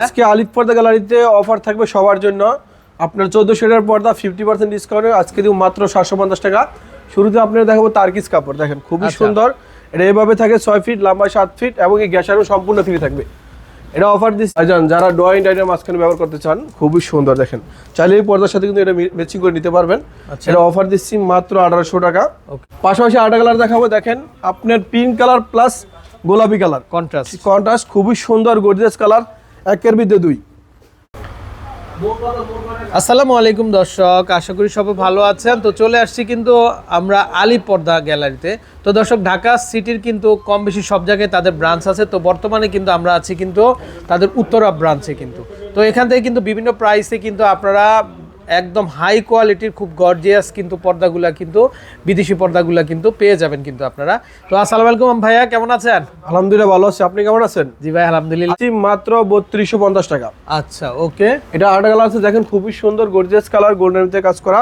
আজকে আলিফ পর্দা গ্যালারিতে অফার থাকবে সবার জন্য। আপনার 1400 টাকার পর্দা 50% ডিসকাউন্টে আজকে দিব মাত্র 750 টাকা। শুরুতে আপনারা দেখাবো তারকিস কাপড়, দেখেন খুবই সুন্দর। এটা এভাবে থাকে 6 ফিট লম্বা, 7 ফিট এবং এই গ্যাসারও সম্পূর্ণ ফ্রি থাকবে। এটা অফার দিচ্ছি যারা ড্রয়িং ডাইনের মাঝখানে ব্যবহার করতে চান, খুবই সুন্দর দেখেন। চাইলে এই পর্দার সাথে কিন্তু এটা ম্যাচিং করে নিতে পারবেন। এটা অফার দিচ্ছি মাত্র 1800 টাকা। পাশাপাশি আরেকটা কালার দেখাবো, দেখেন আপনার পিঙ্ক কালার প্লাস গোলাপি কালার, কন্ট্রাস্ট খুবই সুন্দর গর্জিয়াস কালার, একের বিদ্যে দুই। আসসালামু আলাইকুম দর্শক, আশা করি সবাই ভালো আছেন। তো চলে আসছি কিন্তু আমরা আলিফ পর্দা গ্যালারিতে। তো দর্শক, ঢাকা সিটির কিন্তু কম বেশি সব জায়গায় তাদের ব্রাঞ্চ আছে। তো বর্তমানে কিন্তু আমরা আছি কিন্তু তাদের উত্তরা ব্রাঞ্চে কিন্তু। তো এখান থেকে কিন্তু বিভিন্ন প্রাইসে কিন্তু আপনারা একদম হাই কোয়ালিটির খুব গর্জিয়াস কিন্তু পর্দাগুলা কিন্তু বিদেশি পর্দাগুলা কিন্তু পেয়ে যাবেন কিন্তু আপনারা। তো আসসালামু আলাইকুম ভাইয়া, কেমন আছেন? আলহামদুলিল্লাহ ভালো আছি, আপনি কেমন আছেন? জি ভাই আলহামদুলিল্লাহ। মাত্র 3250 টাকা। আচ্ছা ওকে, এটা আরেকটা কালার আছে, দেখেন খুবই সুন্দর গর্জিয়াস কালার, গোল্ডেন ভিতরে কাজ করা।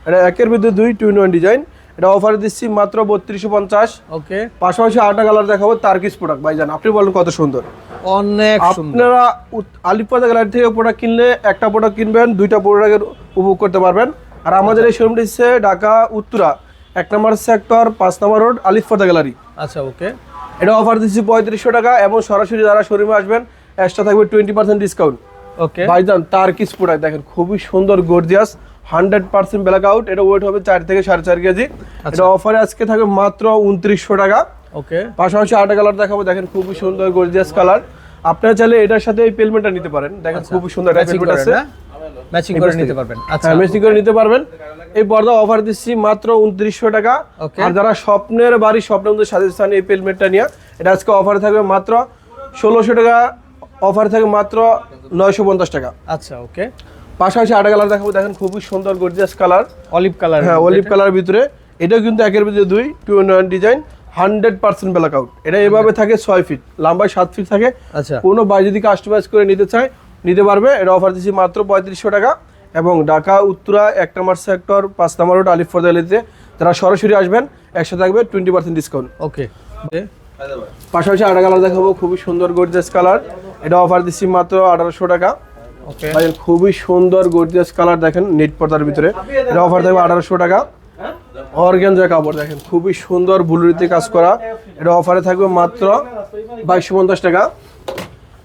এটা একের ভিতরে দুই, 2-in-1 ডিজাইন। এটা অফারে দিচ্ছি মাত্র 3250। ওকে, পাশাপাশি আরেকটা কালার দেখাবো, তারকিস প্রোডাক্ট। ভাইজান আপনি বলেন কত সুন্দর, অনেক সুন্দর। আপনারা আলিফ পর্দা গ্যালারি থেকে প্রোডাক্ট কিনলে একটা প্রোডাক্ট কিনবেন, দুইটা প্রোডাক্টের উপভোগ করতে পারবেন। আর আমাদের এই শোরুমটি হচ্ছে ঢাকা উত্তরা 1 নম্বর সেক্টর 5 নম্বর রোড, আলিফ পর্দা গ্যালারি। আচ্ছা ওকে, এটা অফার দিচ্ছি 3500 টাকা এবং সরাসরি যারা শোরুমে আসবেন এক্সট্রা থাকবে 20% ডিসকাউন্ট। ওকে ভাইজান তারকিস প্রোডাক্ট দেখেন খুবই সুন্দর গর্জিয়াস, 100% ব্ল্যাক আউট। এটা ওয়েট হবে 4 থেকে 4.5 কেজি। এটা অফারে আজকে থাকবে মাত্র 2900 টাকা। ওকে, পাশাপাশি আরেকটা কালার দেখাবো, দেখেন খুবই সুন্দর গর্জিয়াস কালার। আপনারা চাইলে এটার সাথে এই পেলমেন্টটা নিতে পারেন, দেখেন খুবই সুন্দর একটা পেলমেন্ট আছে, ম্যাচিং করে নিতে পারবেন। আচ্ছা হ্যাঁ ম্যাচিং করে নিতে পারবেন। এই পর্দা অফার দিচ্ছি মাত্র 2900 টাকা। আর যারা স্বপ্নের বাড়ি, স্বপ্নের মধ্যে সাজিয়ে চান এই পেলমেন্টটা নিয়ে, এটা আজকে অফারে থাকবে মাত্র 1600 টাকা। অফারে থাকবে মাত্র 950 টাকা। আচ্ছা ওকে, পাশাপাশি আরেকটা কালার দেখাবো, দেখেন খুবই সুন্দর গর্জিয়াস কালার, অলিভ কালার। হ্যাঁ অলিভ কালারের ভিতরে। এটাও কিন্তু একের ভিতরে দুই, 2-in-1 ডিজাইন, 100% ব্ল্যাক আউট। এটা এভাবে থাকে 6 ফিট লম্বায়, 7 ফিট থাকে। আচ্ছা, কোনো বাই যদি কাস্টমাইজ করে নিতে চায় নিতে পারবে। এটা অফার দিচ্ছি মাত্র 3500 টাকা। এবং ঢাকা উত্তরা 1 নম্বর সেক্টর 5 নম্বর রোড, আলিফ পর্দা গ্যালারিতে যারা সরাসরি আসবেন একসাথে থাকবে 20% ডিসকাউন্ট। ওকে, পাশাপাশি আরেকটা কালার দেখাবো, খুবই সুন্দর গর্জিয়াস কালার। এটা অফার দিচ্ছি মাত্র 1800 টাকা। ওকে, খুবই সুন্দর গর্জিয়াস কালার, দেখেন নেট পর্দার ভিতরে। এটা অফার থাকবে 1800 টাকা। অর্গানজা কাপড় দেখেন খুবই সুন্দর বুলুরিতে কাজ করা। এটা অফারে থাকবে মাত্র 2250 টাকা।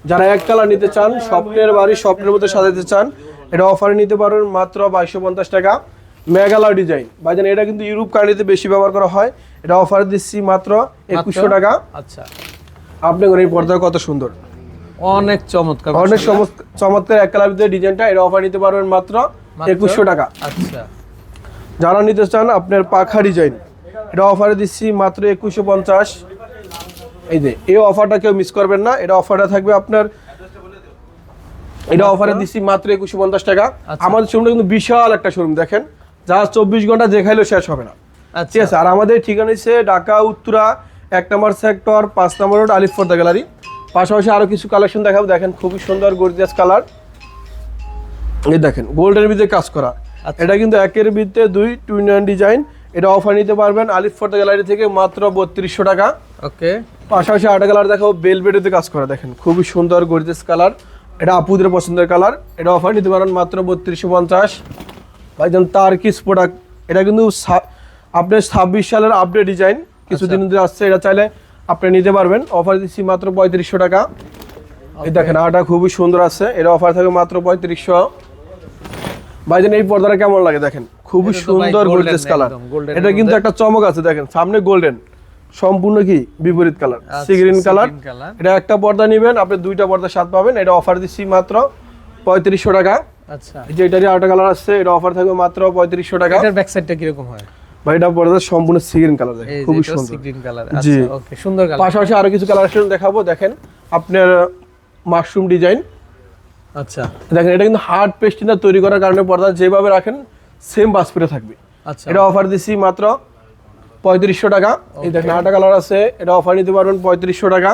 যারা এক কালার নিতে চান, স্বপ্নের বাড়ি স্বপ্নের মধ্যে সাজাতে চান, এটা অফারে নিতে পারেন মাত্র 2250 টাকা। মেঘালয় ডিজাইন ভাইজান, এটা কিন্তু ইউরোপ কান্ট্রিতে বেশি ব্যবহার করা হয়। এটা অফারে দিচ্ছি মাত্র 2100 টাকা। আচ্ছা, আপনি এই পর্দা কত সুন্দর, অনেক চমৎকার, অনেক চমৎকার এক কালার ভিতরে ডিজাইনটা। এটা অফার নিতে পারবেন মাত্র 2100 টাকা। আচ্ছা, যারা নিতে চান আপনার পাখা ডিজাইন, এটা অফারে দিচ্ছি মাত্র 2150। এই যে এই অফারটা কেউ মিস করবেন না, এটা অফারটা থাকবে আপনার, এটা অফারে দিচ্ছি মাত্র 2150 টাকা। আমাদের শোরুমটা কিন্তু বিশাল একটা শোরুম, দেখেন যা 24 ঘন্টা দেখাইলেও শেষ হবে না। ঠিক আছে, আর আমাদের ঠিকানা হচ্ছে ঢাকা উত্তরা 1 নম্বর সেক্টর 5 নম্বর রোড, আলিফ পর্দা গ্যালারি। পাশাপাশি আরো কিছু কালেকশন দেখাবো, দেখেন খুবই সুন্দর গর্জিয়াস কালার। এই দেখেন গোল্ডের ভিতরে কাজ করা। এটা কিন্তু একের ভিতরে দুই, 2-in-1 ডিজাইন। এটা অফার নিতে পারবেন আলিফ পর্দা গ্যালারি থেকে মাত্র 3200 টাকা। ওকে, পাশাপাশি আরেকটা কালার দেখাবো, বেলভেটেতে কাজ করা, দেখেন খুবই সুন্দর গর্জিয়াস কালার। এটা আপুদের পছন্দের কালার। এটা অফার নিতে পারেন মাত্র 3250। ভাইজান তারকিস প্রোডাক্ট, এটা কিন্তু আপনার 26 সালের আপডেট ডিজাইন, কিছুদিন ধরে আসছে। এটা চাইলে আপনি নিতে পারবেন। অফার দিচ্ছি মাত্র 3500 টাকা। এই দেখেন আটা খুবই সুন্দর আছে, এটা অফার থাকে মাত্র 3500। ভাইজান এই পর্দাটা কেমন লাগে, দেখেন খুবই সুন্দর গর্জিয়াস কালার। এটা কিন্তু একটা চমক আছে, দেখেন সামনে গোল্ডেন, সম্পূর্ণ কি বিপরীত কালার, সি গ্রিন কালার। এটা একটা পর্দা নেবেন আপনি দুইটা পর্দার সাথে পাবেন। এটা অফার দিচ্ছি মাত্র 3500 টাকা। আচ্ছা, এই যে এটারই আরেকটা কালার আছে, এটা অফার থাকবে মাত্র 3500 টাকা। এটার ব্যাক সাইডটা কি রকম হয় ভাই? এটা পর্দা সম্পূর্ণ সি গ্রিন কালার, দেখেন খুবই সুন্দর সি গ্রিন কালার। জি আচ্ছা ওকে, সুন্দর কালার। পাশাপাশি আরো কিছু কালেকশন দেখাবো, দেখেন আপনার মাশরুম ডিজাইন। আচ্ছা, দেখেন এটা কিন্তু হার্ড পেস্টিনা তৈরি করার কারণে পর্দা যেভাবে রাখেন সেম বাসপিটা থাকবে। আচ্ছা, এটা অফার দিচ্ছি মাত্র 3500 টাকা। এই দেখেন আরেকটা কালার আছে, এটা অফার নিতে পারবেন 3500 টাকা।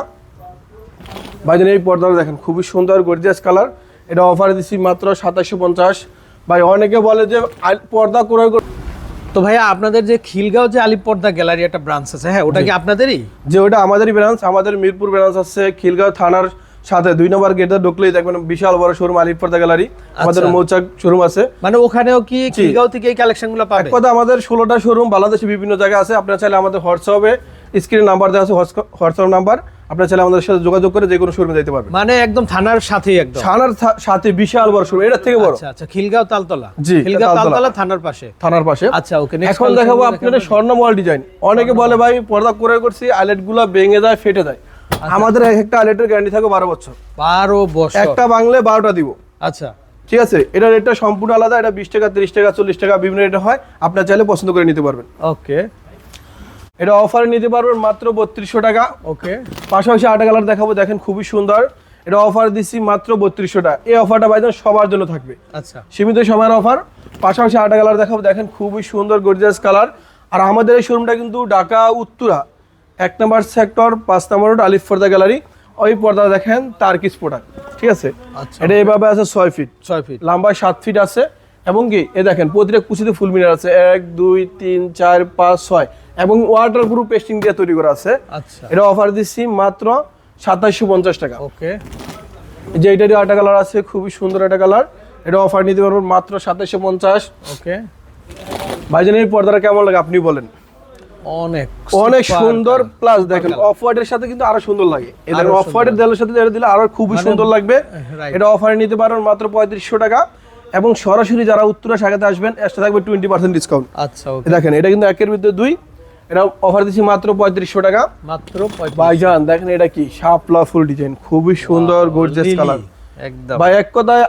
ভাইজান এই পর্দাটা দেখেন খুবই সুন্দর গর্জিয়াস কালার। এটা অফারে দিচ্ছি মাত্র 2750। ভাই অনেকে বলে যে পর্দা ক্রয়। তো ভাইয়া আপনাদের যে খিলগাঁও যে আলিফ পর্দা গ্যালারি একটা ব্রাঞ্চ আছে, হ্যাঁ ওটা কি আপনাদেরই? যে ওটা আমাদেরই ব্রাঞ্চ, আমাদের মিরপুর ব্রাঞ্চ আছে, খিলগাঁও থানার সাথে 2 নম্বর গেটে ঢুকলেই দেখবেন বিশাল বড় শোরুম আলিফ পর্দা গ্যালারি, আমাদের মৌচাক শোরুম আছে। মানে ওখানেও কি খিলগাঁও থেকে এই কালেকশনগুলো পাবে? এক কথা আমাদের 16টা শোরুম বাংলাদেশে বিভিন্ন জায়গায় আছে। আপনারা চাইলে আমাদের হোয়াটসঅ্যাপে স্ক্রিনে নাম্বার দেওয়া আছে, হোয়াটসঅ্যাপ নাম্বার, আপনারা চাইলে আমাদের সাথে যোগাযোগ করে যে কোনো শোরুমে যেতে পারবেন। মানে একদম থানার সাথেই, একদম থানার সাথে বিশাল বড় শোরুম, এটা থেকে বড়। আচ্ছা আচ্ছা, খিলগাঁও তালতলা। জি, খিলগাঁও তালতলা থানার পাশে। থানার পাশে। আচ্ছা ওকে, এখন দেখাবো আপনাদের স্বর্ণমহল ডিজাইন। অনেকে বলে ভাই পর্দা করে করছি আইলেট গুলা ভেঙে যায়, ফেটে যায়। আমাদের একটা আইলেটের গ্যারান্টি থাকবে 12 বছর। 12 বছর, একটা বাংলে 12টা দিব। আচ্ছা ঠিক আছে, এটা রেটটা সম্পূর্ণ আলাদা। এটা 20 টাকা, 30 টাকা, 40 টাকা বিভিন্ন রেটে হয়। আপনারা চাইলে পছন্দ করে নিতে পারবেন। ওকে, এটা অফারে নিতে পারবেন মাত্র 3200 টাকা। ওকে, পাশাপাশি 8 কালার দেখাবো, দেখেন খুবই সুন্দর। এটা অফার দিচ্ছি মাত্র 3200 টাকা। এই অফারটা ভাইজান সবার জন্য থাকবে, আচ্ছা সীমিত সময়ের অফার। পাশাপাশি 8 কালার দেখাবো, দেখেন খুবই সুন্দর গর্জিয়াস কালার। আর আমাদের এই শোরুমটা কিন্তু ঢাকা উত্তরা 1 নম্বর সেক্টর 5 নম্বর রোড আলিফ পর্দা গ্যালারি। ওই পর্দা দেখেন তারকিস প্রোডাক্ট। ঠিক আছে, আচ্ছা এটা এইভাবে আছে 6 ফিট, 6 ফিট লম্বায় 7 ফিট আছে। এবং কি এ দেখেন প্রতিটা কুচিতে ফুল মিনার আছে, 1 2 3 4 5 6, এবং ওয়াটার প্রুফ পেস্টিং দিয়ে তৈরি করা আছে। আচ্ছা, এটা অফার দিচ্ছি মাত্র 2750 টাকা। ওকে, যে এটারই 8 কালার আছে, খুবই সুন্দর একটা কালার। এটা অফার নিতে পারবেন মাত্র 2750। ওকে, ভাইজান এই পর্দাটা কেমন লাগে আপনি বলেন? অনেক অনেক সুন্দর, প্লাস দেখেন অফ হোয়াইটের সাথে কিন্তু আরো সুন্দর লাগে। এটা অফ হোয়াইটের দেওয়ালের সাথে যেটা দিলে আরো খুবই সুন্দর লাগবে। এটা অফারে নিতে পারবেন মাত্র 3500 টাকা। এবং সরাসরি যারা উত্তরা শাখাতে আসবেন এক্সট্রা থাকবে 20% ডিসকাউন্ট। আচ্ছা ওকে, দেখেন এটা কিন্তু একের ভিতরে 2। এটা অফার দিচ্ছি মাত্র 3500 টাকা। মাত্র 35। ভাইজান দেখেন এটা কি শাপলা ফুল ডিজাইন, খুবই সুন্দর গর্জিয়াস কালার একদম। ভাই। এক কথায়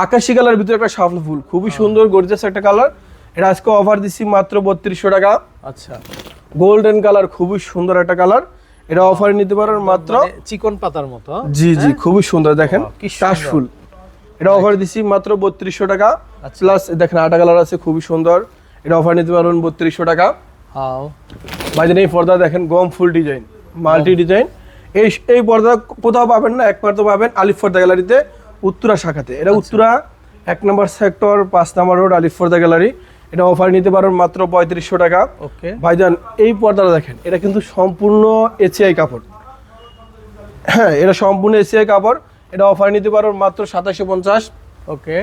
আকাশী কালারের ভিতরে একটা শাপলা ফুল, খুবই সুন্দর গর্জিয়াস একটা কালার। এটা আজকে অফার দিচ্ছি মাত্র 3200 টাকা। আচ্ছা, গোল্ডেন কালার, খুবই সুন্দর একটা কালার। এটা অফারে নিতে পারেন মাত্র চিকন পাতার মতো। জি জি, খুবই সুন্দর দেখেন কি কাশফুল। এটা অফার দিচ্ছি মাত্র 3200 টাকা। আচ্ছা। প্লাস দেখেন 8 কালার আছে, খুবই সুন্দর। এটা অফার নিতে পারবেন 3200 টাকা। হাও ভাইজান এই পর্দা দেখেন গম ফুল ডিজাইন, মাল্টি ডিজাইন। এই পর্দা কোথাও পাবেন না, একমাত্র পাবেন আলিফ পর্দা গ্যালারিতে উত্তরা শাখাতে। এটা উত্তরা 1 নম্বর সেক্টর 5 নম্বর রোড আলিফ পর্দা গ্যালারি। এটা অফার নিতে পারবেন মাত্র 3500 টাকা। ওকে, ভাইজান এই পর্দাটা দেখেন, এটা কিন্তু সম্পূর্ণ এসিআই কাপড়। হ্যাঁ, এটা সম্পূর্ণ এসিআই কাপড়। এটা অফার নিতে পারবেন মাত্র 2750। ওকে,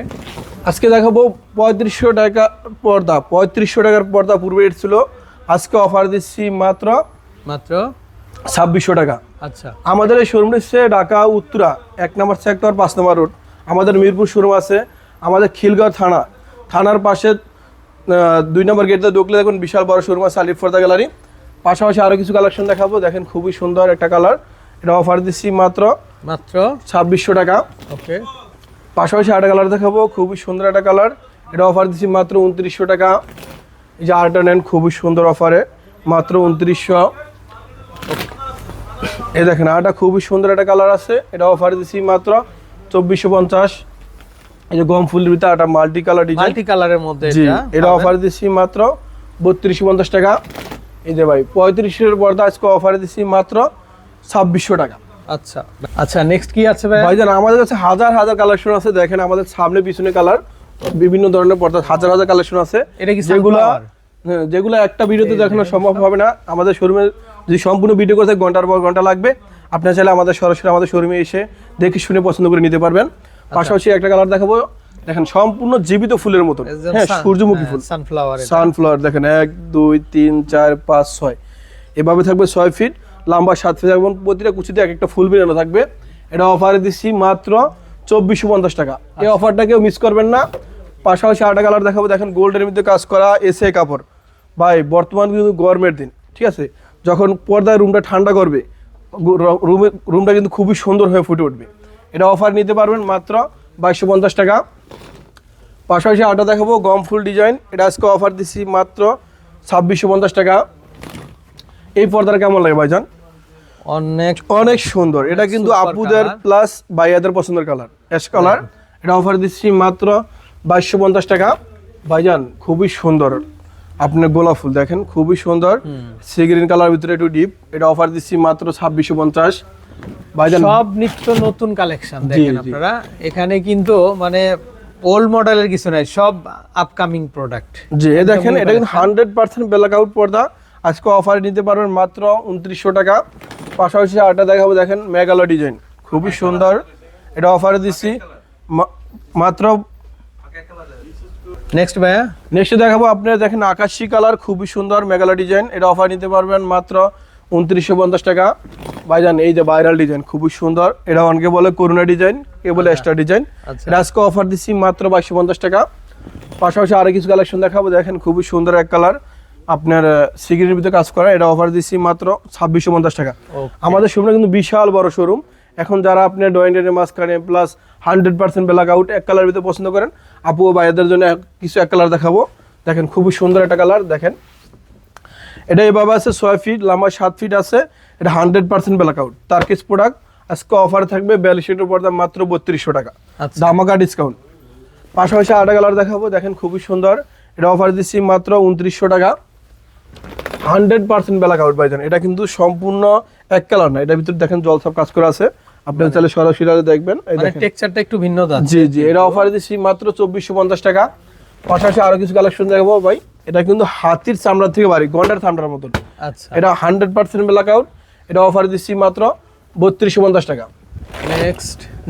আজকে দেখাবো 3500 টাকা পর্দা। 3500 টাকার পর্দা পূর্বে রেট ছিল, আজকে অফার দিচ্ছি মাত্র মাত্র 2600 টাকা। আচ্ছা, আমাদের এই শোরুমটা হচ্ছে ঢাকা উত্তরা 1 নম্বর সেক্টর 5 নম্বর রোড। আমাদের মিরপুর শোরুম আছে। আমাদের খিলগাঁও থানার পাশে 2 নম্বর গেটে ঢুকলে দেখুন বিশাল বড় শোরুম আছে আলিফ পর্দা গ্যালারি। পাশাপাশি আরো কিছু কালেকশন দেখাবো, দেখেন খুবই সুন্দর একটা কালার। এটা অফার দিচ্ছি মাত্র মাত্র 2600 টাকা। ওকে, পাশাপাশি 8 কালার দেখাবো, খুবই সুন্দর একটা কালার। এটা অফার দিচ্ছি মাত্র 2900 টাকা। এই যে আরটা নেন, খুবই সুন্দর অফারে মাত্র 2900। এই দেখেন আরটা খুবই সুন্দর একটা কালার আছে। এটা অফার দিচ্ছি মাত্র 2450। এই যে গম ফুলের ভিতরে একটা মাল্টি কালার ডিজাইন, মাল্টি কালারের মধ্যে জি, এটা অফার দিচ্ছি মাত্র 3250 টাকা। এই যে ভাই 3500 পর্দা আজকে অফার দিচ্ছি মাত্র 2600 টাকা। আচ্ছা আচ্ছা, নেক্সট কি আছে ভাই? ভাইজান আমাদের কাছে হাজার হাজার কালেকশন আছে। দেখেন আমাদের সামনে পিছনে কালার বিভিন্ন ধরনের পর্দা, হাজার হাজার কালেকশন আছে। এটা কি যেগুলো sunflower? হ্যাঁ, যেগুলো একটা ভিডিওতে দেখানো সম্ভব হবে না। আমাদের শোরুমে যদি সম্পূর্ণ ভিডিও করতে ঘন্টার পর ঘন্টা লাগবে। আপনারা চাইলে আমাদের সরাসরি আমাদের শোরুমে এসে দেখে শুনে পছন্দ করে নিতে পারবেন। পাশাপাশি একটা কালার দেখাবো, দেখেন সম্পূর্ণ জীবিত ফুলের মতো। হ্যাঁ, সূর্যমুখী ফুল, সানফ্লাওয়ার। দেখেন 1 2 3 4 5 6 এভাবে থাকবে 6 ফিট লম্বা, 7 ফিট এবং প্রতিটা কুচিতে এক একটা ফুল বেরানো থাকবে। এটা অফারে দিচ্ছি মাত্র 2450 টাকা। এই অফারটা কেউ মিস করবেন না। পাশাপাশি 8 কালার দেখাবো, দেখেন গোল্ডের মধ্যে কাজ করা এসিআই কাপড়। ভাই বর্তমান কিন্তু গরমের দিন, ঠিক আছে, যখন পর্দায় রুমটা ঠান্ডা করবে, রুমটা কিন্তু খুবই সুন্দর হয়ে ফুটে উঠবে। এটা অফার নিতে পারবেন মাত্র 2250 টাকা। পাশাপাশি 8টা দেখাবো গম ফুল ডিজাইন। এটা আজকে অফার দিচ্ছি মাত্র 2650 টাকা। এই পর্দাটা কেমন লাগে ভাইজান? অনেক অনেক সুন্দর। এটা কিন্তু আপুদের প্লাস ভাইয়াদের পছন্দের কালার, অ্যাশ কালার। এটা অফার দিচ্ছি মাত্র 2250 টাকা। ভাইজান খুবই সুন্দর, আপনার গোলাপ ফুল দেখেন খুবই সুন্দর, সি গ্রিন কালার ভিতরে একটু ডিপ। এটা অফার দিচ্ছি মাত্র 2650। ভাইজান সব নিত্য নতুন কালেকশন দেখেন আপনারা। এখানে কিন্তু মানে ওল্ড মডেলের কিছু নাই, সব আপকামিং প্রোডাক্ট। জি, এই দেখেন এটা কিন্তু 100% ব্ল্যাক আউট পর্দা। আজকে অফারে নিতে পারবেন মাত্র 2900 টাকা। পাশাপাশি আরটা দেখাবো, দেখেন মেঘালয় ডিজাইন, খুবই সুন্দর, এটা অফারে দিচ্ছি মাত্র। নেক্সট ভাইয়া, নেক্সট দেখাবো আপনারা দেখেন আকাশি কালার, খুবই সুন্দর মেগালা ডিজাইন, এটা অফার নিতে পারবেন মাত্র 2950 টাকা। ভাইজান এই যে ভাইরাল ডিজাইন খুবই সুন্দর, এটা অনেকে বলে করুণা ডিজাইন, কে বলে স্টার ডিজাইন। এটা আজকে অফার দিচ্ছি মাত্র 2250 টাকা। পাশাপাশি আরো কিছু কালেকশন দেখাবো, দেখেন খুবই সুন্দর এক কালার, আপনার সিগারেটের ভিতরে কাজ করা, এটা অফার দিচ্ছি মাত্র 2650 টাকা। আমাদের শোরুমটা কিন্তু বিশাল বড় শোরুম। এখন যারা আপনি ডয়েন্ডের মাঝখানে প্লাস 100% ব্ল্যাক আউট এক কালার ভিতরে পছন্দ করেন, আপু ও ভাইয়াদের জন্য কিছু এক কালার দেখাবো। দেখেন খুবই সুন্দর একটা কালার, দেখেন এটা এভাবে আছে 6 ফিট লম্বা, 7 ফিট আছে, এটা 100% ব্ল্যাক আউট তারকিস প্রোডাক্ট। আজকে অফার থাকবে 4200 পর্দা মাত্র 3200 টাকা, ধামাকা ডিসকাউন্ট। পাশাপাশি আরেকটা কালার দেখাবো, দেখেন খুবই সুন্দর, এটা অফার দিচ্ছি মাত্র 2900 টাকা, 100% ব্ল্যাক আউট ভাইজান। এটা কিন্তু সম্পূর্ণ এক কালার না, এটার ভিতরে দেখেন জলছাপ কাজ করা আছে, আপনি চাইলে সরাসরি দেখবেন। এই দেখেন টেক্সচারটা একটু ভিন্ন আছে। জি জি, এটা অফার দিচ্ছি মাত্র 2450 টাকা। পাশাপাশি আরো কিছু কালেকশন দেখাবো ভাই, এটা কিন্তু হাতির চামড়া থেকে বাড়ি, গন্ডার চামড়ার মতন। আচ্ছা, এটা 100% ব্ল্যাক আউট, এটা অফার দিচ্ছি মাত্র 3250 টাকা।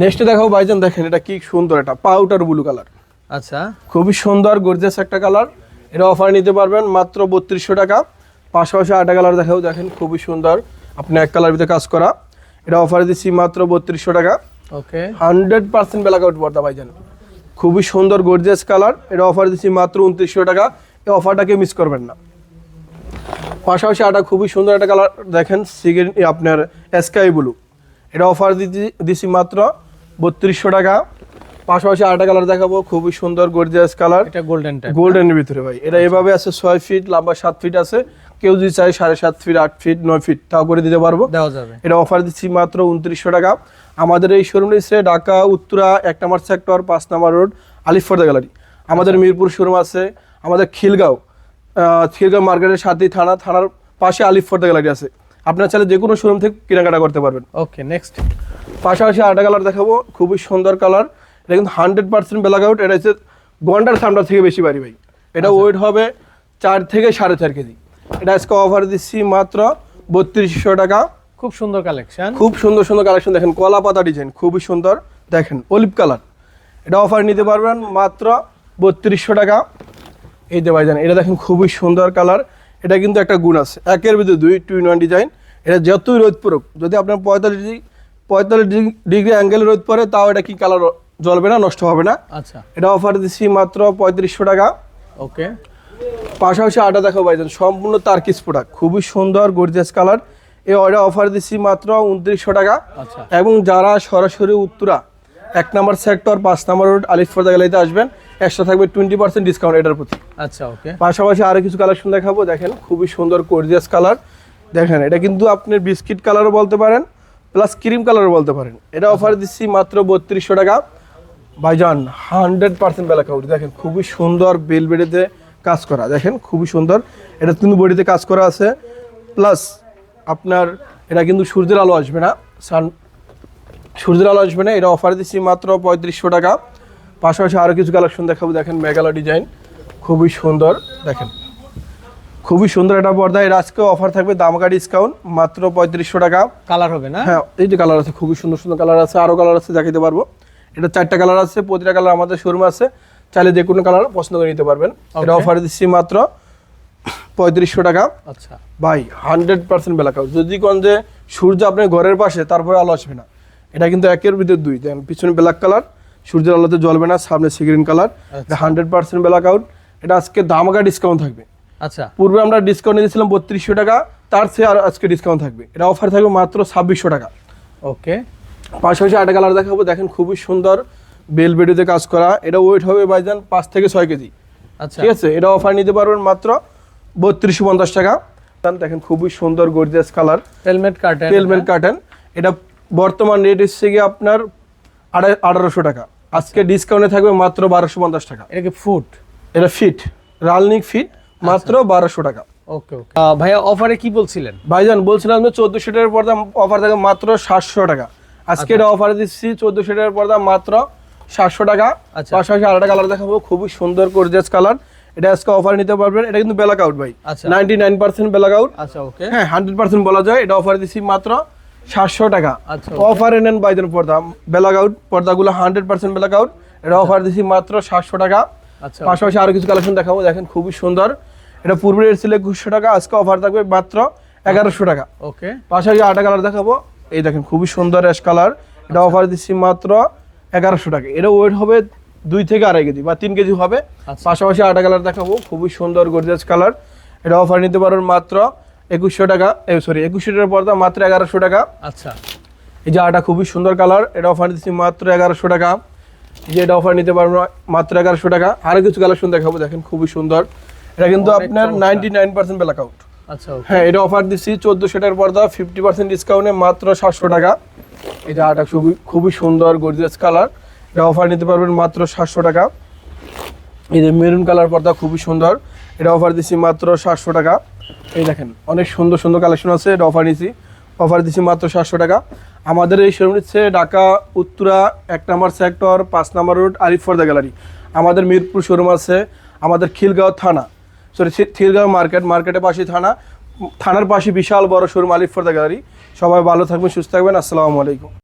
নেক্সট দেখাবো ভাইজান, দেখেন এটা কি সুন্দর, এটা পাউডার ব্লু কালার। আচ্ছা, খুবই সুন্দর গর্জিয়াস একটা কালার, এটা অফার নিতে পারবেন মাত্র 3200 টাকা। পাশাপাশি আরেকটা কালার দেখাবো, দেখেন খুবই সুন্দর, আপনি এক কালার ভিতরে কাজ করা, এটা অফার দিচ্ছি মাত্র 3200 টাকা। ওকে, 100% ব্ল্যাক আউট পর্দা ভাইজান, খুবই সুন্দর গর্জিয়াস কালার, এটা অফার দিচ্ছি মাত্র 2900 টাকা। এই অফারটাকে মিস করবেন না। পাশাপাশি আরেকটা খুবই সুন্দর একটা কালার দেখেন, আপনার স্কাই ব্লু, এটা অফার দিচ্ছি মাত্র 3200 টাকা। পাশাপাশি আরেকটা কালার দেখাবো, খুবই সুন্দর গর্জিয়াস কালার, এটা গোল্ডেন টাইপ, গোল্ডেনের ভিতরে ভাই। এটা এভাবে আছে 6 ফিট লম্বা, 7 ফিট আছে, কেউ যদি চাই 7.5 ফিট, 8 ফিট, 9 ফিট তাও করে দিতে পারবো, দেওয়া যাবে। এটা অফার দিচ্ছি মাত্র 2900 টাকা। আমাদের এই শোরুম রয়েছে ঢাকা উত্তরা 1 নম্বর সেক্টর 5 নম্বর রোড আলিফ পর্দা গ্যালারি। আমাদের মিরপুর শোরুম আছে, আমাদের খিলগাঁও মার্কেটের সাথেই থানার পাশে আলিফ পর্দা গ্যালারি আছে, আপনারা চাইলে যে কোনো শোরুম থেকে কেনাকাটা করতে পারবেন। ওকে, নেক্সট। পাশাপাশি আরেকটা কালার দেখাবো, খুবই সুন্দর কালার, এটা কিন্তু 100% ব্ল্যাক আউট, এটা হচ্ছে গন্ডার চামড়া থেকে বেশি বাড়ি ভাই, এটা ওয়েট হবে 4 থেকে 4.5 কেজি। এটা আজকে অফার দিচ্ছি মাত্র 3200 টাকা। খুব সুন্দর কালেকশন, খুব সুন্দর সুন্দর কালেকশন, দেখেন কলা পাতা ডিজাইন খুবই সুন্দর, দেখেন অলিভ কালার, এটা অফার নিতে পারবেন মাত্র 3200 টাকা। এই যে ভাইজান, এটা দেখেন খুবই সুন্দর কালার, এটা কিন্তু একটা গুণ আছে, একের ভিতরে 2 2-in-1 ডিজাইন। এটা যতই রোদ পড়ুক, যদি আপনার 45 ডিগ্রি অ্যাঙ্গেল রোদ পড়ে, তাও এটা কি কালার জ্বলবে না, নষ্ট হবে না। আচ্ছা, এটা অফার দিচ্ছি মাত্র 3500 টাকা। ওকে, পাশাপাশি আটা দেখো ভাইজান, সম্পূর্ণ তারকিস প্রোডাক্ট, খুবই সুন্দর গর্জিয়াস কালার, এই অর্ডার অফার দিচ্ছি মাত্র 2900 টাকা। আচ্ছা, এবং যারা সরাসরি উত্তরা 1 নম্বর সেক্টর 5 নম্বর রোড আলিফ পর্দা গ্যালারিতে আসবেন, এক্সট্রা থাকবে 20% ডিসকাউন্ট এটার প্রতি। আচ্ছা, ওকে। পাশাপাশি আরো কিছু কালেকশন দেখাবো, দেখেন খুবই সুন্দর গর্জিয়াস কালার, দেখেন এটা কিন্তু আপনি বিস্কিট কালারও বলতে পারেন, প্লাস ক্রিম কালারও বলতে পারেন। এটা অফার দিচ্ছি মাত্র 3200 টাকা। ভাইজান 100% ব্ল্যাক আউট, দেখেন খুবই সুন্দর বেলবেডেতে কাজ করা, দেখেন খুবই সুন্দর, এটা কিন্তু বডিতে কাজ করা আছে, প্লাস আপনার এটা কিন্তু সূর্যের আলো আসবে না, এটা অফার দিচ্ছি মাত্র 3500 টাকা। পাশাপাশি আরও কিছু কালেকশন দেখাবো, দেখেন মেগালা ডিজাইন খুবই সুন্দর, দেখেন খুবই সুন্দর একটা পর্দা, এর আজকে অফার থাকবে দামাকা ডিসকাউন্ট মাত্র 3500 টাকা। কালার হবে না? হ্যাঁ, এই যে কালার আছে, খুবই সুন্দর সুন্দর কালার আছে, আরও কালার আছে দেখাতে পারবো। এটা 4টা কালার আছে, প্রতিটা কালার আমাদের শোরুমে আছে, চাইলে যে কোনো কালার পছন্দ করে নিতে পারবেন। এটা অফার দিচ্ছি মাত্র 3500 টাকা। আচ্ছা ভাই 100% ব্ল্যাক আউট, যদি কোন যে সূর্য আপনার ঘরের পাশে, তারপরে আলো আসবে না, এটা কিন্তু একের ভিতরে 2, দেন পিছনে ব্ল্যাক কালার, সূর্যের আলোতে জ্বলবে না, সামনে সি গ্রিন কালার, এটা 100% ব্ল্যাক আউট। এটা আজকে দামাকা ডিসকাউন্ট থাকবে। আচ্ছা, পূর্বে আমরা ডিসকাউন্ট দিয়েছিলাম 3200 টাকা, তার চেয়ে আর আজকে ডিসকাউন্ট থাকবে, এটা অফার থাকবে মাত্র 2600 টাকা। ওকে, পাশাপাশি আরেকটা কালার দেখাবো, দেখেন খুবই সুন্দর বেলভেটে কাজ করা, এটা ওয়েট হবে ভাইজান 5 থেকে 6 কেজি। আচ্ছা, ঠিক আছে, এটা অফার নিতে পারবেন মাত্র 3250 টাকা। দেখেন খুবই সুন্দর গর্জিয়াস কালার, পেলমেট কার্টেন, এটা বর্তমান রেট এসছে গিয়ে আপনার 1800 টাকা, আজকে ডিসকাউন্টে থাকবে মাত্র 1250 টাকা। এটা কি ফুট? এটা ফিট, রালনিক ফিট, মাত্র 1200 টাকা। ওকে ওকে, ভাইয়া অফারে কি বলছিলেন? ভাইজান বলছিলাম 1400 টাকার পর্দা অফার থাকে মাত্র 700 টাকা, আজকে এটা অফার দিচ্ছি 1400 টাকার পর্দা মাত্র 700 টাকা। পাশাপাশি আরেকটা কালার দেখাবো, খুবই সুন্দর গর্জিয়াস কালার, এটা আজকে অফার নিতে পারবেন, এটা কিন্তু ব্ল্যাক আউট ভাই, 99% ব্ল্যাক আউট। আচ্ছা, ওকে, হ্যাঁ 100% বলা যায়, এটা অফার দিচ্ছি মাত্র 700 টাকা। আচ্ছা, অফারে নেন বাইদের পর্দা, ব্ল্যাক আউট পর্দাগুলো 100% ব্ল্যাক আউট, এটা অফার দিচ্ছি মাত্র 700 টাকা। আচ্ছা, পাশাপাশি আরো কিছু কালেকশন দেখাবো, দেখেন খুবই সুন্দর। এটা পূর্বে রেট ছিল 2100 টাকা, আজকে অফার থাকবে মাত্র 1100 টাকা। ওকে, পাশাপাশি আটা কালার দেখাবো, এই দেখেন খুবই সুন্দর অ্যাশ কালার, এটা অফার দিচ্ছি মাত্র 1100 টাকা। এটা ওয়েট হবে 2 থেকে 2.5 কেজি বা 3 কেজি হবে। আচ্ছা। পাশাপাশি আটা কালার দেখাবো, খুবই সুন্দর গর্জিয়াস কালার, এটা অফার নিতে পারবেন মাত্র 2100 টাকা। 2100 টাকার পর্দা মাত্র 1100 টাকা। আচ্ছা, এই যে আটা খুবই সুন্দর কালার, এটা অফার দিচ্ছি মাত্র 1100 টাকা। এই যে এটা অফার নিতে পারবেন মাত্র 1100 টাকা। আরো কিছু কালেকশন দেখাবো, দেখেন খুবই সুন্দর, এটা কিন্তু অনেক আপনার চমৎকার। 99% ব্ল্যাক আউট। আচ্ছা, ওকে, হ্যাঁ, এটা অফার দিচ্ছি 1400 টাকার পর্দা 50% ডিসকাউন্টে মাত্র 700 টাকা। এটা আটা খুবই সুন্দর গর্জিয়াস কালার, এটা অফার নিতে পারবেন মাত্র 700 টাকা। এই যে মেরুন কালার পর্দা খুবই সুন্দর, এটা অফার দিচ্ছি মাত্র 700 টাকা। এই দেখেন অনেক সুন্দর সুন্দর কালেকশন আছে, এটা অফার দিচ্ছি মাত্র 700 টাকা। আমাদের এই শোরুম হচ্ছে ঢাকা উত্তরা 1 নম্বর সেক্টর 5 নম্বর রোড আরিফ পর্দা গ্যালারি। আমাদের মিরপুর শোরুম আছে, আমাদের খিলগাঁও থানা, খিলগাঁও মার্কেটের পাশে থানার পাশে বিশাল বড় শোরুম আলিফ পর্দা গ্যালারি। সবাই ভালো থাকবেন, সুস্থ থাকবেন, আসসালামু আলাইকুম।